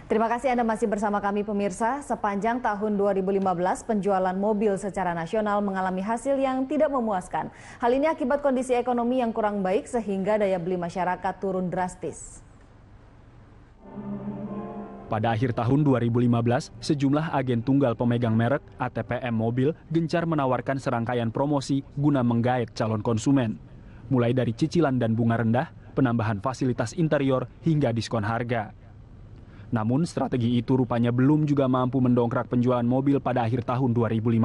Terima kasih Anda masih bersama kami pemirsa. Sepanjang tahun 2015, penjualan mobil secara nasional mengalami hasil yang tidak memuaskan. Hal ini akibat kondisi ekonomi yang kurang baik sehingga daya beli masyarakat turun drastis. Pada akhir tahun 2015, sejumlah agen tunggal pemegang merek ATPM Mobil gencar menawarkan serangkaian promosi guna menggait calon konsumen. Mulai dari cicilan dan bunga rendah, penambahan fasilitas interior hingga diskon harga. Namun strategi itu rupanya belum juga mampu mendongkrak penjualan mobil pada akhir tahun 2015.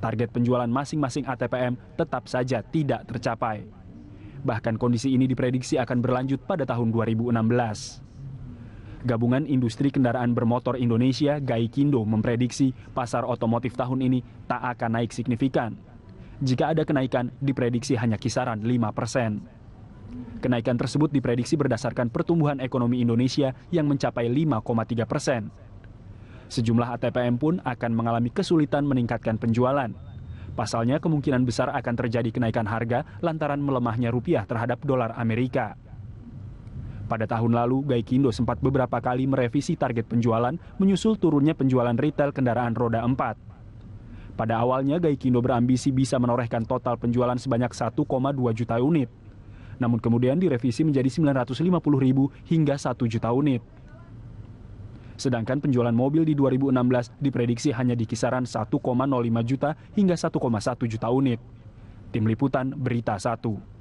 Target penjualan masing-masing ATPM tetap saja tidak tercapai. Bahkan kondisi ini diprediksi akan berlanjut pada tahun 2016. Gabungan Industri Kendaraan Bermotor Indonesia Gaikindo memprediksi pasar otomotif tahun ini tak akan naik signifikan. Jika ada kenaikan, diprediksi hanya kisaran 5%. Kenaikan tersebut diprediksi berdasarkan pertumbuhan ekonomi Indonesia yang mencapai 5,3%. Sejumlah ATPM pun akan mengalami kesulitan meningkatkan penjualan. Pasalnya kemungkinan besar akan terjadi kenaikan harga lantaran melemahnya rupiah terhadap dolar Amerika. Pada tahun lalu, Gaikindo sempat beberapa kali merevisi target penjualan menyusul turunnya penjualan retail kendaraan roda 4. Pada awalnya, Gaikindo berambisi bisa menorehkan total penjualan sebanyak 1,2 juta unit. Namun kemudian direvisi menjadi 950.000 hingga 1 juta unit. Sedangkan penjualan mobil di 2016 diprediksi hanya di kisaran 1,05 juta hingga 1,1 juta unit. Tim Liputan Berita 1.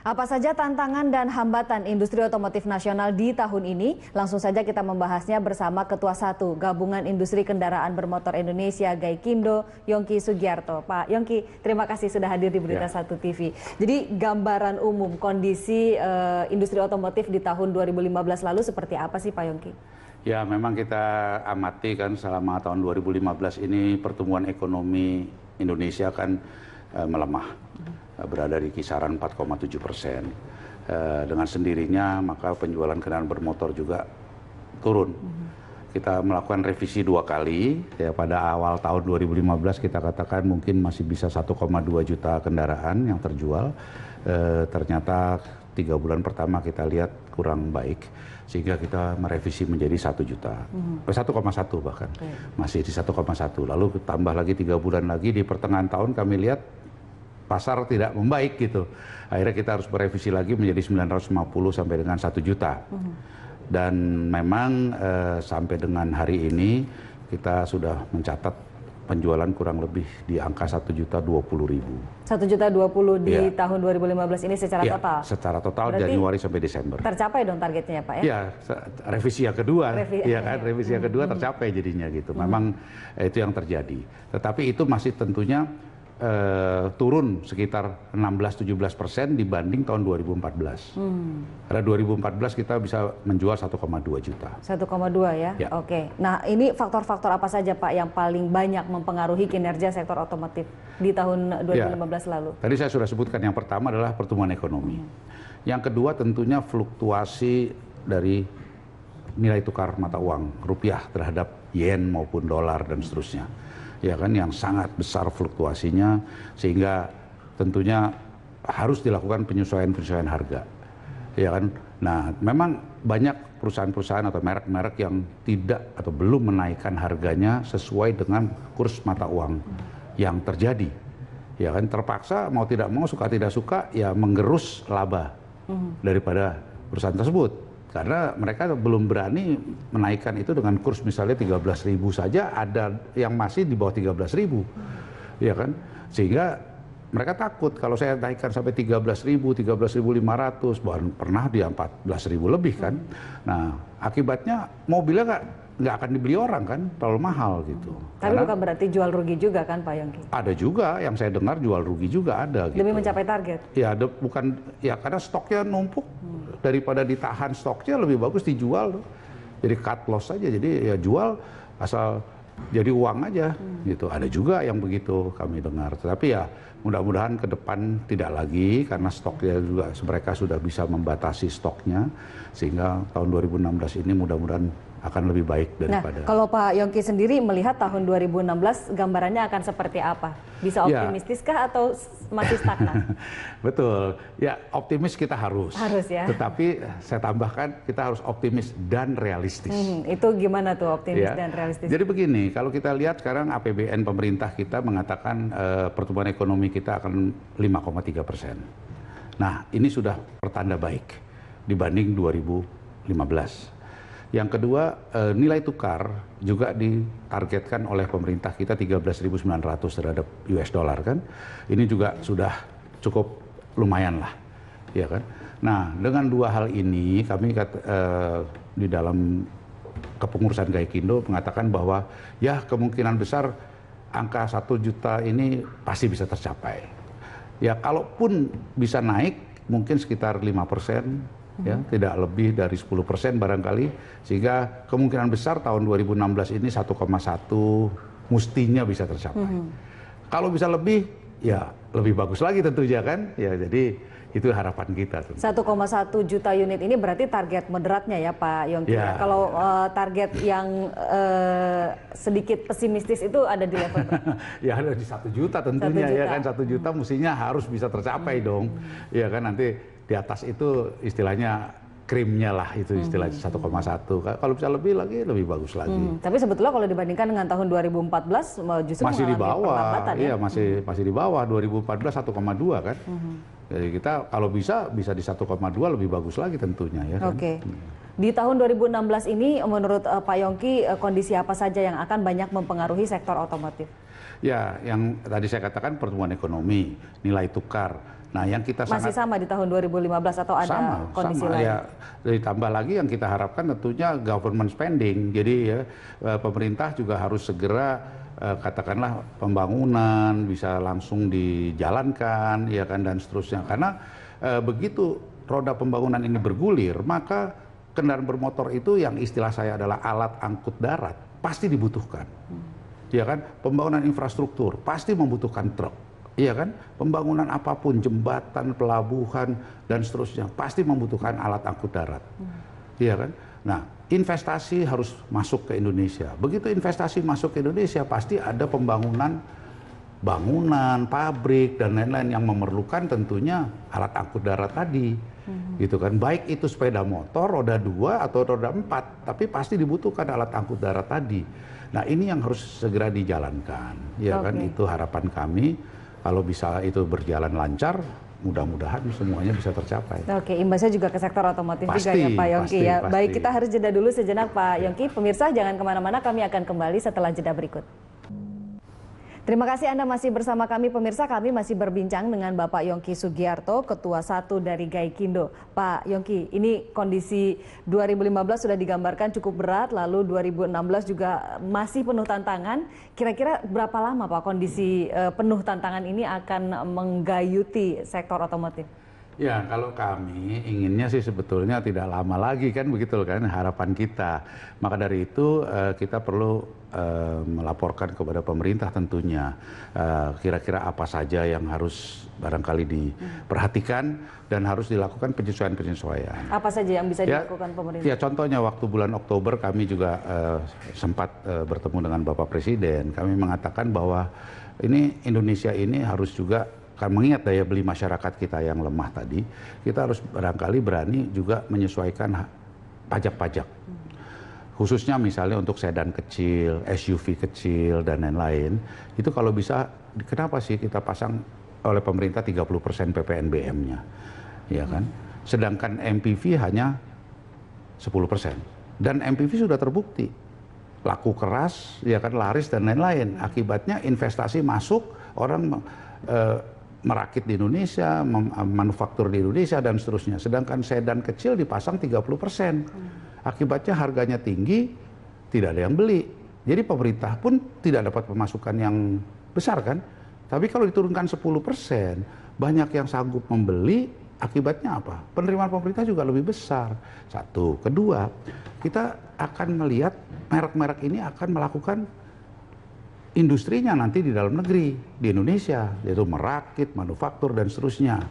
Apa saja tantangan dan hambatan industri otomotif nasional di tahun ini? Langsung saja kita membahasnya bersama Ketua 1 Gabungan Industri Kendaraan Bermotor Indonesia Gaikindo, Yongki Sugiarto. Pak Yongki, terima kasih sudah hadir di Berita 1 TV. Jadi gambaran umum kondisi industri otomotif di tahun 2015 lalu seperti apa sih Pak Yongki? Ya, memang kita amati kan selama tahun 2015 ini pertumbuhan ekonomi Indonesia kan melemah. Berada di kisaran 4,7%. Dengan sendirinya maka penjualan kendaraan bermotor juga turun. Kita melakukan revisi 2 kali. Ya, pada awal tahun 2015 kita katakan mungkin masih bisa 1,2 juta kendaraan yang terjual. Ternyata 3 bulan pertama kita lihat kurang baik. Sehingga kita merevisi menjadi 1 juta. 1,1 bahkan. Masih di 1,1. Lalu tambah lagi 3 bulan lagi di pertengahan tahun kami lihat pasar tidak membaik gitu. Akhirnya kita harus merevisi lagi menjadi 950 sampai dengan 1 juta. Dan memang sampai dengan hari ini kita sudah mencatat penjualan kurang lebih di angka 1.020.000. 1.020.000 di tahun 2015 ini secara total? Secara total. Berarti Januari sampai Desember. Tercapai dong targetnya Pak ya? Iya, revisi yang kedua. Revisi yang kedua tercapai jadinya gitu. Memang itu yang terjadi. Tetapi itu masih tentunya turun sekitar 16-17% dibanding tahun 2014. Karena 2014 kita bisa menjual 1,2 juta. 1,2 ya? Oke. Nah ini faktor-faktor apa saja Pak yang paling banyak mempengaruhi kinerja sektor otomotif di tahun 2015 lalu? Tadi saya sudah sebutkan, yang pertama adalah pertumbuhan ekonomi. Yang kedua tentunya fluktuasi dari nilai tukar mata uang rupiah terhadap yen maupun dolar dan seterusnya. Ya kan, yang sangat besar fluktuasinya sehingga tentunya harus dilakukan penyesuaian harga. Ya kan. Nah, memang banyak perusahaan-perusahaan atau merek-merek yang tidak atau belum menaikkan harganya sesuai dengan kurs mata uang yang terjadi. Ya kan, terpaksa mau tidak mau, suka tidak suka ya menggerus laba daripada perusahaan tersebut. Karena mereka belum berani menaikkan itu dengan kurs misalnya 13.000 saja, ada yang masih di bawah 13.000, ya kan? Sehingga mereka takut kalau saya naikkan sampai 13.000, 13.500, bahkan pernah di 14.000 lebih kan. Nah, akibatnya mobilnya nggak akan dibeli orang kan, terlalu mahal gitu. Tapi bukan berarti jual rugi juga kan Pak Yongki? Ada juga yang saya dengar jual rugi juga ada. Demi mencapai target? Ya, bukan ya karena stoknya numpuk. Daripada ditahan stoknya lebih bagus dijual. Jadi cut loss saja, jadi ya jual asal jadi uang aja gitu. Ada juga yang begitu kami dengar. Tetapi ya mudah-mudahan ke depan tidak lagi, karena stoknya juga mereka sudah bisa membatasi stoknya, sehingga tahun 2016 ini mudah-mudahan akan lebih baik daripada. Nah, kalau Pak Yongki sendiri melihat tahun 2016 gambarannya akan seperti apa? Bisa optimistiskah atau masih stagnan? Betul, ya optimis kita harus. Harus ya. Tetapi saya tambahkan kita harus optimis dan realistis. Itu gimana tuh optimis dan realistis? Jadi begini, kalau kita lihat sekarang APBN pemerintah kita mengatakan pertumbuhan ekonomi kita akan 5,3%. Nah, ini sudah pertanda baik dibanding 2015. Yang kedua, nilai tukar juga ditargetkan oleh pemerintah kita 13.900 terhadap US dollar kan. Ini juga sudah cukup lumayan lah, ya kan. Nah, dengan dua hal ini kami di dalam kepengurusan Gaikindo mengatakan bahwa ya kemungkinan besar angka 1 juta ini pasti bisa tercapai. Ya, kalaupun bisa naik mungkin sekitar 5%. Ya, tidak lebih dari 10% barangkali, sehingga kemungkinan besar tahun 2016 ini 1,1 mestinya bisa tercapai. Kalau bisa lebih, ya lebih bagus lagi tentunya kan. Ya, jadi itu harapan kita. 1,1 juta unit ini berarti target moderatnya ya Pak Yongki. Ya. Kalau target yang sedikit pesimistis itu ada di level berapa? Ya ada di 1 juta tentunya 1 juta. Ya kan, 1 juta mestinya harus bisa tercapai dong. Ya kan, nanti di atas itu istilahnya krimnya lah, itu istilahnya 1,1. Kalau bisa lebih lagi lebih bagus lagi. Tapi sebetulnya kalau dibandingkan dengan tahun 2014 justru masih di bawah. Ya? Iya, masih di bawah. 2014 1,2 kan. Jadi kita kalau bisa di 1,2 lebih bagus lagi tentunya ya kan? Oke. Di tahun 2016 ini menurut Pak Yongki kondisi apa saja yang akan banyak mempengaruhi sektor otomotif? Ya, yang tadi saya katakan pertumbuhan ekonomi, nilai tukar. Nah, yang kita masih sama di tahun 2015 atau ada kondisi lain? Ya, ditambah lagi yang kita harapkan tentunya government spending. Jadi ya pemerintah juga harus segera katakanlah pembangunan bisa langsung dijalankan, ya kan, dan seterusnya. Karena begitu roda pembangunan ini bergulir, maka kendaraan bermotor itu yang istilah saya adalah alat angkut darat pasti dibutuhkan, ya kan. Pembangunan infrastruktur pasti membutuhkan truk. Iya kan, pembangunan apapun, jembatan, pelabuhan, dan seterusnya, pasti membutuhkan alat angkut darat. Iya kan? Nah, investasi harus masuk ke Indonesia. Begitu investasi masuk ke Indonesia, pasti ada pembangunan, bangunan, pabrik, dan lain-lain yang memerlukan tentunya alat angkut darat tadi. Gitu kan, baik itu sepeda motor, roda 2 atau roda 4, tapi pasti dibutuhkan alat angkut darat tadi. Nah, ini yang harus segera dijalankan. Ya kan, itu harapan kami. Kalau bisa itu berjalan lancar, mudah-mudahan semuanya bisa tercapai. Oke, imbasnya juga ke sektor otomotif juga ya Pak Yongki ya. Pasti. Baik, kita harus jeda dulu sejenak Pak Yongki. Pemirsa jangan kemana-mana, kami akan kembali setelah jeda berikut. Terima kasih Anda masih bersama kami pemirsa. Kami masih berbincang dengan Bapak Yongki Sugiarto, Ketua 1 dari Gaikindo. Pak Yongki, ini kondisi 2015 sudah digambarkan cukup berat, lalu 2016 juga masih penuh tantangan. Kira-kira berapa lama Pak kondisi penuh tantangan ini akan menggayuti sektor otomotif? Ya, kalau kami inginnya sih sebetulnya tidak lama lagi kan, begitu kan harapan kita. Maka dari itu kita perlu melaporkan kepada pemerintah tentunya kira-kira apa saja yang harus barangkali diperhatikan dan harus dilakukan penyesuaian-penyesuaian. Apa saja yang bisa dilakukan pemerintah? Ya, contohnya waktu bulan Oktober kami juga sempat bertemu dengan Bapak Presiden. Kami mengatakan bahwa ini Indonesia ini harus juga, kan mengingat daya beli masyarakat kita yang lemah tadi, kita harus barangkali berani juga menyesuaikan pajak-pajak. Khususnya misalnya untuk sedan kecil, SUV kecil, dan lain-lain. Itu kalau bisa, kenapa sih kita pasang oleh pemerintah 30% PPNBM-nya, ya kan? Sedangkan MPV hanya 10%. Dan MPV sudah terbukti laku keras, ya kan, laris dan lain-lain. Akibatnya investasi masuk, orang merakit di Indonesia, manufaktur di Indonesia dan seterusnya. Sedangkan sedan kecil dipasang 30%. Akibatnya harganya tinggi, tidak ada yang beli. Jadi pemerintah pun tidak dapat pemasukan yang besar kan. Tapi kalau diturunkan 10%, banyak yang sanggup membeli, akibatnya apa? Penerimaan pemerintah juga lebih besar. Satu. Kedua, kita akan melihat merek-merek ini akan melakukan industrinya nanti di dalam negeri, di Indonesia, yaitu merakit, manufaktur, dan seterusnya.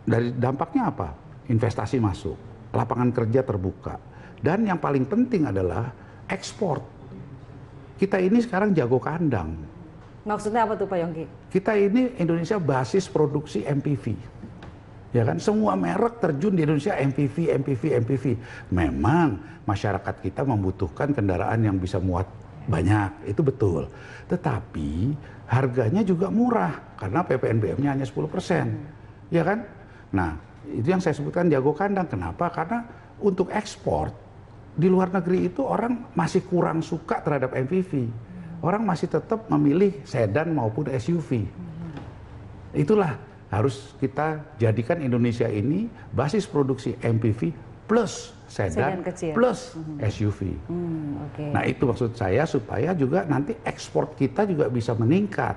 Dari dampaknya apa? Investasi masuk, lapangan kerja terbuka. Dan yang paling penting adalah ekspor. Kita ini sekarang jago kandang. Maksudnya apa tuh Pak Yongki? Kita ini Indonesia basis produksi MPV. Ya kan, semua merek terjun di Indonesia MPV. Memang masyarakat kita membutuhkan kendaraan yang bisa muat banyak, itu betul. Tetapi harganya juga murah karena PPNBM-nya hanya 10%. Ya kan? Nah, itu yang saya sebutkan jago kandang. Kenapa? Karena untuk ekspor di luar negeri itu orang masih kurang suka terhadap MPV. Orang masih tetap memilih sedan maupun SUV. Itulah harus kita jadikan Indonesia ini basis produksi MPV plus sedan kecil plus SUV. Okay. Nah itu maksud saya supaya juga nanti ekspor kita juga bisa meningkat,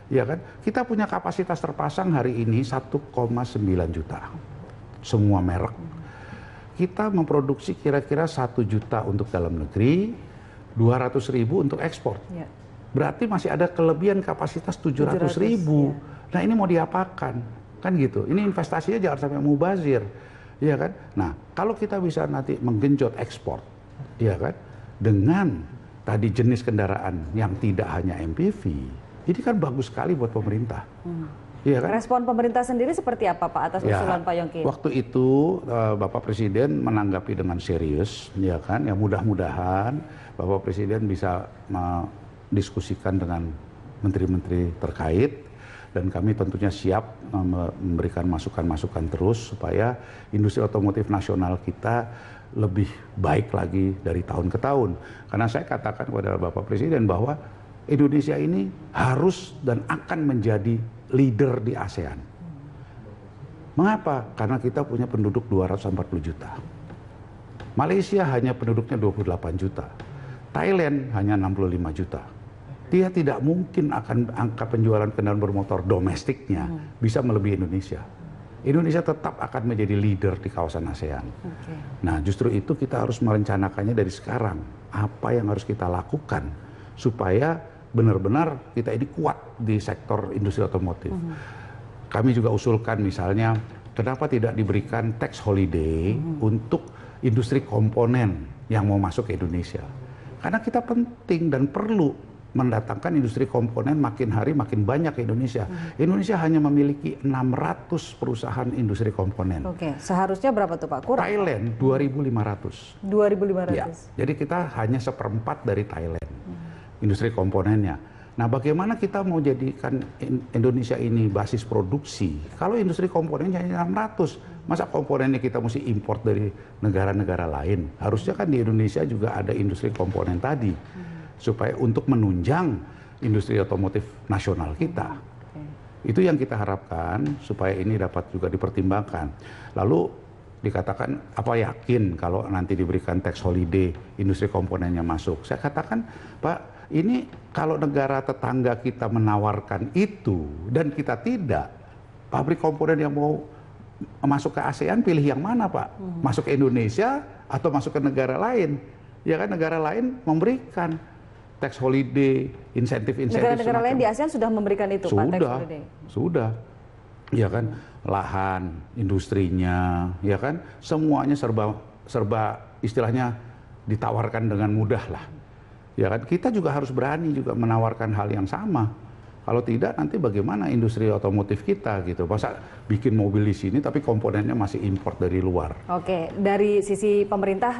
ya kan? Kita punya kapasitas terpasang hari ini 1,9 juta, semua merek. Kita memproduksi kira-kira 1 juta untuk dalam negeri, 200.000 untuk ekspor. Ya. Berarti masih ada kelebihan kapasitas 700.000. Ya. Nah ini mau diapakan? Kan gitu. Ini investasinya jangan sampai mubazir. Ya kan? Nah, kalau kita bisa nanti menggenjot ekspor, ya kan? Dengan tadi jenis kendaraan yang tidak hanya MPV, ini kan bagus sekali buat pemerintah. Ya kan? Respon pemerintah sendiri seperti apa Pak atas usulan Pak Yongki? Waktu itu Bapak Presiden menanggapi dengan serius, ya kan? Ya mudah-mudahan Bapak Presiden bisa mendiskusikan dengan menteri-menteri terkait. Dan kami tentunya siap memberikan masukan-masukan terus supaya industri otomotif nasional kita lebih baik lagi dari tahun ke tahun. Karena saya katakan kepada Bapak Presiden bahwa Indonesia ini harus dan akan menjadi leader di ASEAN. Mengapa? Karena kita punya penduduk 240 juta. Malaysia hanya penduduknya 28 juta. Thailand hanya 65 juta. Dia tidak mungkin akan angka penjualan kendaraan bermotor domestiknya bisa melebihi Indonesia. Indonesia tetap akan menjadi leader di kawasan ASEAN. Okay. Nah, justru itu kita harus merencanakannya dari sekarang. Apa yang harus kita lakukan supaya benar-benar kita ini kuat di sektor industri otomotif. Kami juga usulkan misalnya, kenapa tidak diberikan tax holiday untuk industri komponen yang mau masuk ke Indonesia. Karena kita penting dan perlu mendatangkan industri komponen makin hari makin banyak ke Indonesia. Indonesia hanya memiliki 600 perusahaan industri komponen. Oke, seharusnya berapa tuh Pak? Kurang? Thailand 2.500. 2.500. Ya, jadi kita hanya 1/4 dari Thailand industri komponennya. Nah, bagaimana kita mau jadikan Indonesia ini basis produksi? Kalau industri komponennya hanya 600, masa komponennya kita mesti import dari negara-negara lain? Harusnya kan di Indonesia juga ada industri komponen tadi. Supaya untuk menunjang industri otomotif nasional kita. Itu yang kita harapkan supaya ini dapat juga dipertimbangkan. Lalu dikatakan, apa yakin kalau nanti diberikan tax holiday industri komponennya masuk? Saya katakan, Pak, ini kalau negara tetangga kita menawarkan itu dan kita tidak, pabrik komponen yang mau masuk ke ASEAN pilih yang mana Pak? Masuk ke Indonesia atau masuk ke negara lain? Ya kan negara lain memberikan tax holiday, insentif-insentif. Negara-negara lain di ASEAN sudah memberikan itu, Pak, tax holiday? Sudah. Ya kan, lahan, industrinya, ya kan, semuanya serba istilahnya ditawarkan dengan mudah lah. Ya kan, kita juga harus berani juga menawarkan hal yang sama. Kalau tidak nanti bagaimana industri otomotif kita gitu. Masa bikin mobil di sini tapi komponennya masih import dari luar. Oke, dari sisi pemerintah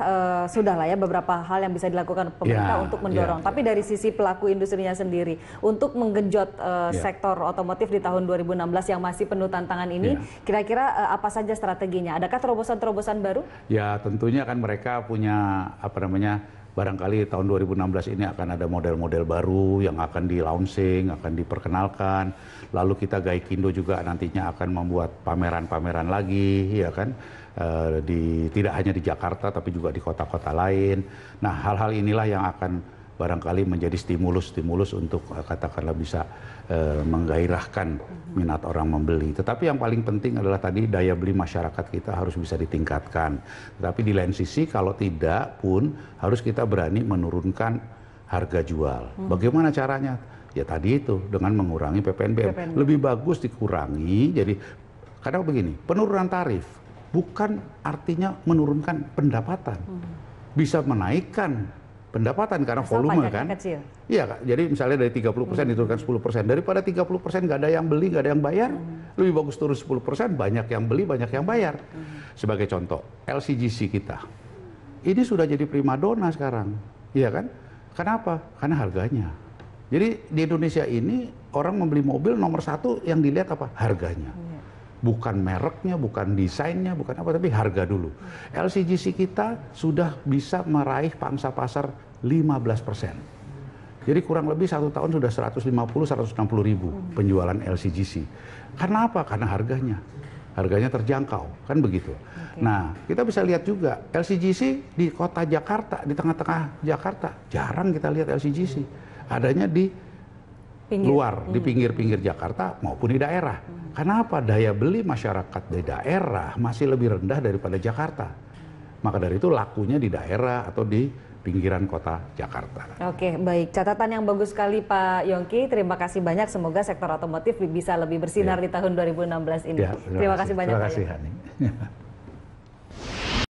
sudah lah ya beberapa hal yang bisa dilakukan pemerintah untuk mendorong. Tapi dari sisi pelaku industrinya sendiri untuk menggenjot sektor otomotif di tahun 2016 yang masih penuh tantangan ini, kira-kira apa saja strateginya? Adakah terobosan-terobosan baru? Ya, tentunya kan mereka punya barangkali tahun 2016 ini akan ada model-model baru yang akan di-launching, akan diperkenalkan. Lalu kita Gaikindo juga nantinya akan membuat pameran-pameran lagi, ya kan, tidak hanya di Jakarta tapi juga di kota-kota lain. Nah, hal-hal inilah yang akan barangkali menjadi stimulus untuk katakanlah bisa menggairahkan minat orang membeli. Tetapi yang paling penting adalah tadi daya beli masyarakat kita harus bisa ditingkatkan. Tetapi di lain sisi kalau tidak pun harus kita berani menurunkan harga jual. Bagaimana caranya? Ya tadi itu dengan mengurangi PPNBM. Lebih bagus dikurangi. Jadi karena begini, penurunan tarif bukan artinya menurunkan pendapatan. bisa menaikkan pendapatan karena asal volume pajaknya kan. kecil. Iya Kak, jadi misalnya dari 30% diturunkan 10%, daripada 30% nggak ada yang beli, nggak ada yang bayar, lebih bagus turun 10%, banyak yang beli, banyak yang bayar. Sebagai contoh, LCGC kita, ini sudah jadi primadona sekarang, iya kan? Kenapa? Karena harganya. Jadi di Indonesia ini orang membeli mobil nomor satu yang dilihat apa? Harganya. Bukan mereknya, bukan desainnya, bukan apa, tapi harga dulu. LCGC kita sudah bisa meraih pangsa pasar 15%. Jadi kurang lebih 1 tahun sudah 150-160 ribu penjualan LCGC. Karena apa? Karena harganya. Harganya terjangkau, kan begitu. Nah, kita bisa lihat juga LCGC di kota Jakarta, di tengah-tengah Jakarta, jarang kita lihat LCGC. Adanya di luar, di pinggir-pinggir Jakarta maupun di daerah. Kenapa? Daya beli masyarakat di daerah masih lebih rendah daripada Jakarta. Maka dari itu lakunya di daerah atau di pinggiran kota Jakarta. Oke, baik. Catatan yang bagus sekali Pak Yongki. Terima kasih banyak. Semoga sektor otomotif bisa lebih bersinar di tahun 2016 ini. Ya, terima kasih banyak. Terima kasih, Hani.